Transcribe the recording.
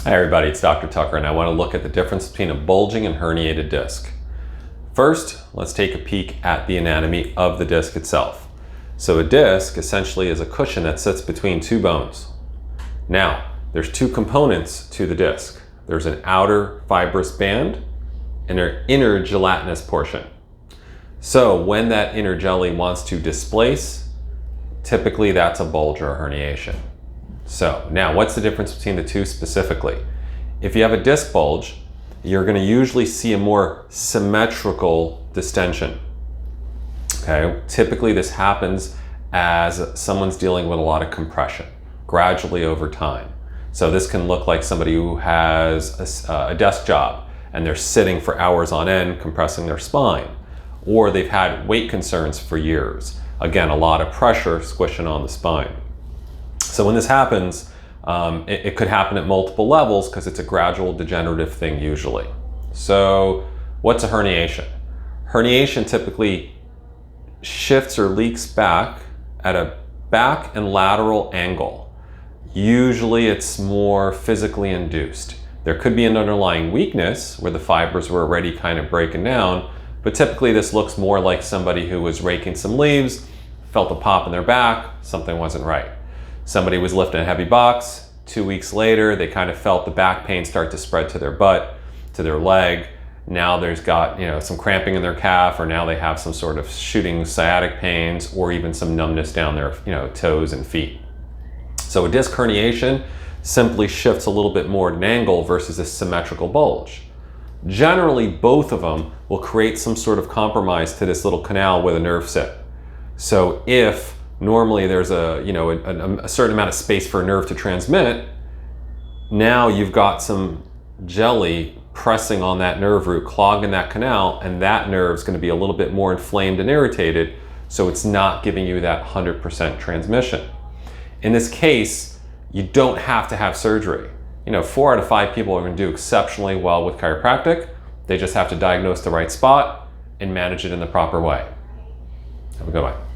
Hi everybody, it's Dr. Tucker, and I want to look at the difference between a bulging and herniated disc. First, let's take a peek at the anatomy of the disc itself. So a disc essentially is a cushion that sits between two bones. Now, there's two components to the disc. There's an outer fibrous band and an inner gelatinous portion. So when that inner jelly wants to displace, typically that's a bulge or a herniation. So now what's the difference between the two specifically? If you have a disc bulge, you're going to usually see a more symmetrical distension. Okay, typically this happens as someone's dealing with a lot of compression gradually over time. So this can look like somebody who has a desk job and they're sitting for hours on end compressing their spine, or they've had weight concerns for years. Again, a lot of pressure squishing on the spine. So when this happens, it could happen at multiple levels because it's a gradual degenerative thing usually. So what's a herniation? Herniation typically shifts or leaks back at a back and lateral angle. Usually it's more physically induced. There could be an underlying weakness where the fibers were already kind of breaking down, but typically this looks more like somebody who was raking some leaves, felt a pop in their back, something wasn't right. Somebody was lifting a heavy box, 2 weeks later, they kind of felt the back pain start to spread to their butt, to their leg. Now there's got, some cramping in their calf, or now they have some sort of shooting sciatic pains, or even some numbness down their, toes and feet. So a disc herniation simply shifts a little bit more at an angle versus a symmetrical bulge. Generally, both of them will create some sort of compromise to this little canal where the nerves sit. So if normally there's a certain amount of space for a nerve to transmit, now you've got some jelly pressing on that nerve root, clogging that canal, and that nerve's going to be a little bit more inflamed and irritated, so it's not giving you that 100% transmission. In this case, you don't have to have surgery. 4 out of 5 people are going to do exceptionally well with chiropractic. They just have to diagnose the right spot and manage it in the proper way. Have a good one.